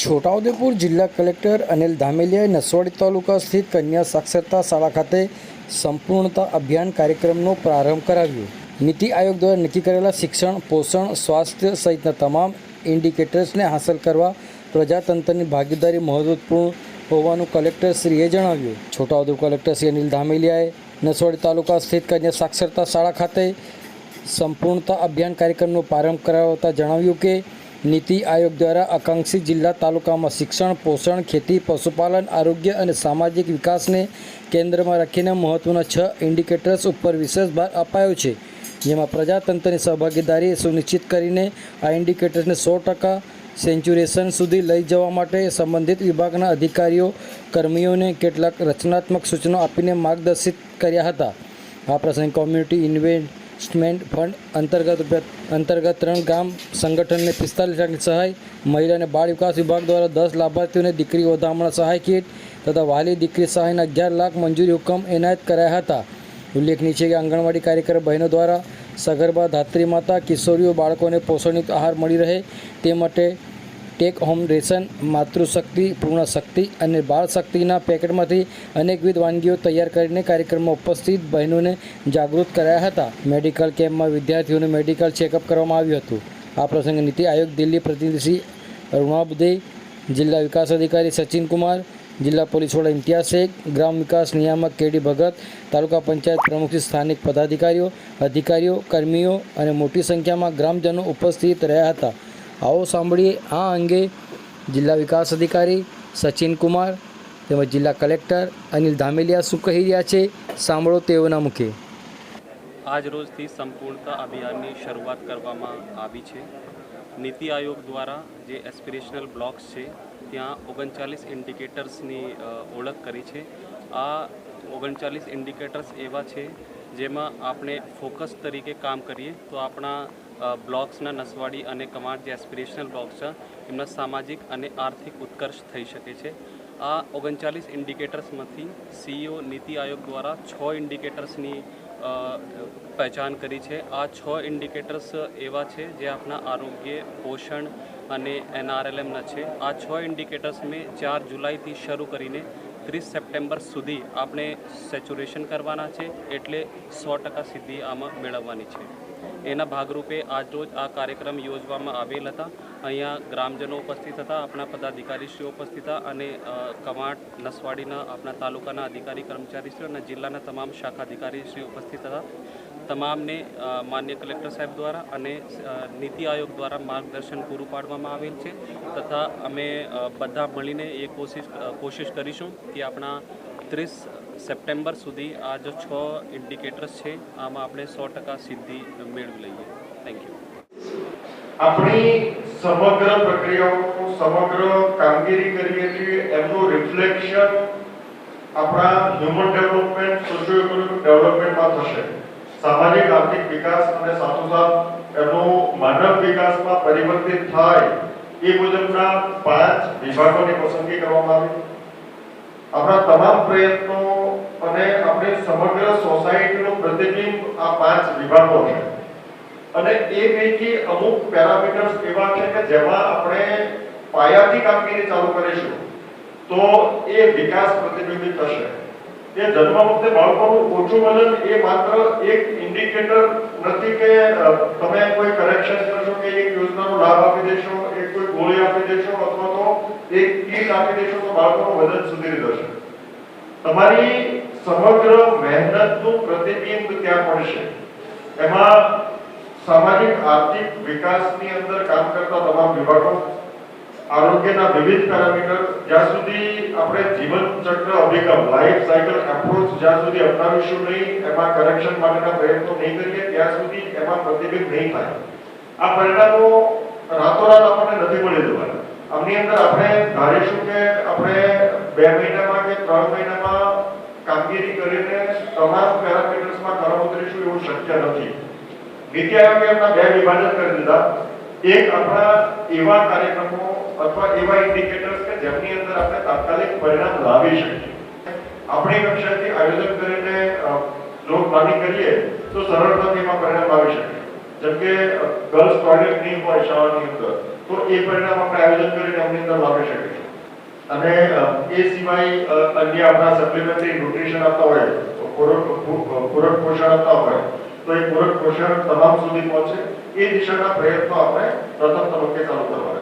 છોટાઉદેપુર જિલ્લા કલેક્ટર અનિલ ધામેલિયાએ નસવાડી તાલુકા સ્થિત કન્યા સાક્ષરતા શાળા ખાતે સંપૂર્ણતા અભિયાન કાર્યક્રમનો પ્રારંભ કરાવ્યો. નીતિ આયોગ દ્વારા નક્કી કરેલા શિક્ષણ, પોષણ, સ્વાસ્થ્ય સહિતના તમામ ઇન્ડિકેટર્સને હાંસલ કરવા પ્રજાતંત્રની ભાગીદારી મહત્વપૂર્ણ હોવાનું કલેક્ટરશ્રીએ જણાવ્યું. છોટાઉદેપુર કલેક્ટર શ્રી અનિલ ધામેલિયાએ નસવાડી તાલુકા સ્થિત કન્યા સાક્ષરતા શાળા ખાતે સંપૂર્ણતા અભિયાન કાર્યક્રમનો પ્રારંભ કરાવતા જણાવ્યું કે નીતિ આયોગ દ્વારા આકાંક્ષી જિલ્લા તાલુકામાં શિક્ષણ, પોષણ, ખેતી, પશુપાલન, આરોગ્ય અને સામાજિક વિકાસને કેન્દ્રમાં રાખીને મહત્ત્વના 6 ઇન્ડિકેટર્સ ઉપર વિશેષ ભાર અપાયો છે, જેમાં પ્રજાતંત્રની સહભાગીદારી સુનિશ્ચિત કરીને આ ઇન્ડિકેટર્સને 100% સેન્ચ્યુરેશન સુધી લઈ જવા માટે સંબંધિત વિભાગના અધિકારીઓ, કર્મીઓને કેટલાક રચનાત્મક સૂચનો આપીને માર્ગદર્શિત કર્યા હતા. આ પ્રસંગે કોમ્યુનિટી ઇન્વેસ્ટમેન્ટ ફંડ અંતર્ગત 3 ગામ સંગઠનને 45 લાખની સહાય, મહિલા અને બાળ વિકાસ વિભાગ દ્વારા 10 લાભાર્થીઓને દીકરી વધામણા સહાય કીટ તથા વાલી દીકરી સહાયના 11 લાખ મંજૂરી હુકમ એનાયત કરાયા હતા. ઉલ્લેખનીય છે કે આંગણવાડી કાર્યકર બહેનો દ્વારા સગર્ભા, ધાત્રી માતા, કિશોરીઓ, બાળકોને પોષણયુક્ત આહાર મળી રહે તે માટે ટેક હોમ રેશન, માતૃશક્તિ, પૂર્ણશક્તિ અને બાળ શક્તિના પેકેટમાંથી અનેકવિધ વાનગીઓ તૈયાર કરીને કાર્યક્રમમાં ઉપસ્થિત બહેનોને જાગૃત કરાયા હતા. મેડિકલ કેમ્પમાં વિદ્યાર્થીઓનું મેડિકલ ચેકઅપ કરવામાં આવ્યું હતું. આ પ્રસંગે નીતિ આયોગ દિલ્હી પ્રતિનિધિ શ્રી અરુણાબદે, જિલ્લા વિકાસ અધિકારી સચિન કુમાર, જિલ્લા પોલીસ વડા ઇમ્તિયાઝ શેખ, ગ્રામ વિકાસ નિયામક કેડી ભગત, તાલુકા પંચાયત પ્રમુખથી સ્થાનિક પદાધિકારીઓ, અધિકારીઓ, કર્મીઓ અને મોટી સંખ્યામાં ગ્રામજનો ઉપસ્થિત રહ્યા હતા. આવો સાંભળીએ આ અંગે જિલ્લા વિકાસ અધિકારી સચિન કુમાર તેમજ જિલ્લા કલેક્ટર અનિલ ધામેલિયા શું કહી રહ્યા છે. સાંભળો તેઓના મુખે. આજ રોજથી સંપૂર્ણતા અભિયાનની શરૂઆત કરવામાં આવી છે. નીતિ આયોગ દ્વારા જે એસ્પિરેશનલ બ્લોક્સ છે ત્યાં 39 ઇન્ડિકેટર્સની ઓળખ કરી છે. આ 39 ઇન્ડિકેટર્સ એવા છે જેમાં આપણે ફોકસ તરીકે કામ કરીએ તો આપણા બ્લોક્સના નસવાડી અને કમાડ જે એસ્પિરેશનલ બ્લોક્સ છે એમના સામાજિક અને આર્થિક ઉત્કર્ષ થઈ શકે છે. આ 39 ઇન્ડિકેટર્સમાંથી સીઈઓ નીતિ આયોગ દ્વારા 6 ઇન્ડિકેટર્સની પહેચાન કરી છે. આ 6 ઇન્ડિકેટર્સ એવા છે જે આપણા આરોગ્ય, પોષણ અને NRLMના છે. આ 6 ઇન્ડિકેટર્સ મેં 4 જુલાઈથી શરૂ કરીને 30 સપ્ટેમ્બર સુધી આપણે સેચ્યુરેશન કરવાના છે, એટલે 100% સિદ્ધિ આમાં મેળવવાની છે. એના ભાગરૂપે આજરોજ આ કાર્યક્રમ યોજવામાં આવેલ હતા. અહીંયા ગ્રામજનો ઉપસ્થિત હતા, આપણા પદાધિકારીશ્રીઓ ઉપસ્થિત હતા અને કમાડ નસવાડીના આપણા તાલુકાના અધિકારી કર્મચારીશ્રીઓ અને જિલ્લાના તમામ શાખા અધિકારીશ્રીઓ ઉપસ્થિત હતા. તમામને માન્ય કલેક્ટર સાહેબ દ્વારા અને નીતિ આયોગ દ્વારા માર્ગદર્શન પૂરું પાડવામાં આવેલ છે તથા અમે બધા મળીને એ કોશિશ કરીશું કે આપણા 30 સપ્ટેમ્બર સુધી આ જો 6 ઇન્ડિકેટર્સ છે આમાં આપણે 100% સિદ્ધિ મેળવી લઈએ. Thank you. આપણી સમગ્ર પ્રક્રિયાઓ, સમગ્ર કામગીરી કરીએ છીએ એમનું રિફ્લેક્શન આપણા હ્યુમન ડેવલપમેન્ટ, સોશિયો ઇકોનોમિક ડેવલપમેન્ટમાં થશે. સામાજિક આર્થિક વિકાસ અને સાથોસાથ એમનું માનવ વિકાસમાં પરિવર્તિત થાય એ મુજબના 5 વિભાગોની પસંદગી કરવામાં આવી. આપણા તમામ પ્રયત્નો અને આપણી સમગ્ર સોસાયટીનું પ્રતિબિંબ આ 5 વિભાગો છે અને એ પૈકી અમુક પેરામીટર્સ એવા છે કે જેમાં આપણે પાયાથી કામગીરી ચાલુ કરીશું તો એ વિકાસ પ્રતિબિંબિત થશે. એ જન્મ વખતે બાળકોનું ઓછું વજન એ માત્ર એક ઇન્ડિકેટર નથી કે તમે કોઈ કરેક્શન કરશો કે એક યોજનાનો લાભ આપી દેશો, એક કોઈ ગોળી આપી દેશો અથવા તો એક કીટ આપી દેશો તો બાળકોનું વજન સુધરી જશે. તમારી સમગ્ર મહેનતનું પ્રતિબિંબ ત્યાં મળશે. એમાં સામાજિક આર્થિક વિકાસની અંદર કામ કરતા તમામ વિભાગો, આરોગ્યના વિવિધ પેરામીટર, જ્યાં સુધી આપણે જીવન ચક્ર અભિગમ, લાઈફ સાયકલ એપ્રોચ જ્યાં સુધી અપનાવીશું નહીં, એમાં કરેક્શન માટેના પ્રયત્નો નહીં કરીએ ત્યાં સુધી એમાં પ્રતિબિંબ નહીં થાય. આ પરિણામો રાતોરાત આપણને નથી મળી જવાના. આમની અંદર આપણે ધારીશું કે આપણે 2 મહિનામાં કે 3 મહિનામાં કામગીરી કરીને તમામ પેરામીટર્સમાં ખરા ઉતરીશું એવું શક્ય નથી. નીતિ આયોગે એમના 2 વિભાજન કરી દીધા. એક આપણા એવા કાર્યક્રમો અથવા એવા ઇન્ડિકેટર્સ કે જેમની અંદર આપણે તાત્કાલિક પરિણામ લાવી શકીએ. આપણી કક્ષાએથી આયોજન કરીને જો પ્લાનિંગ કરીએ તો સરળતાથી એમાં પરિણામ આવી શકે. જેમ કે ગર્લ્સ ટોયલેટ નહીં હોય શાળાની અંદર તો એ પરિણામ આપણે આયોજન કરીને એમની અંદર લાવી શકીએ અને એ સિવાય અન્ય આપણા સપ્લિમેન્ટરી ન્યુટ્રિશન આપતા હોય પૂરક પોષણ આપતા હોય તો એ પૂરક પોષણ તમામ સુધી પહોંચે એ દિશાના પ્રયત્નો આપણે પ્રથમ તબક્કે ચાલુ કરવા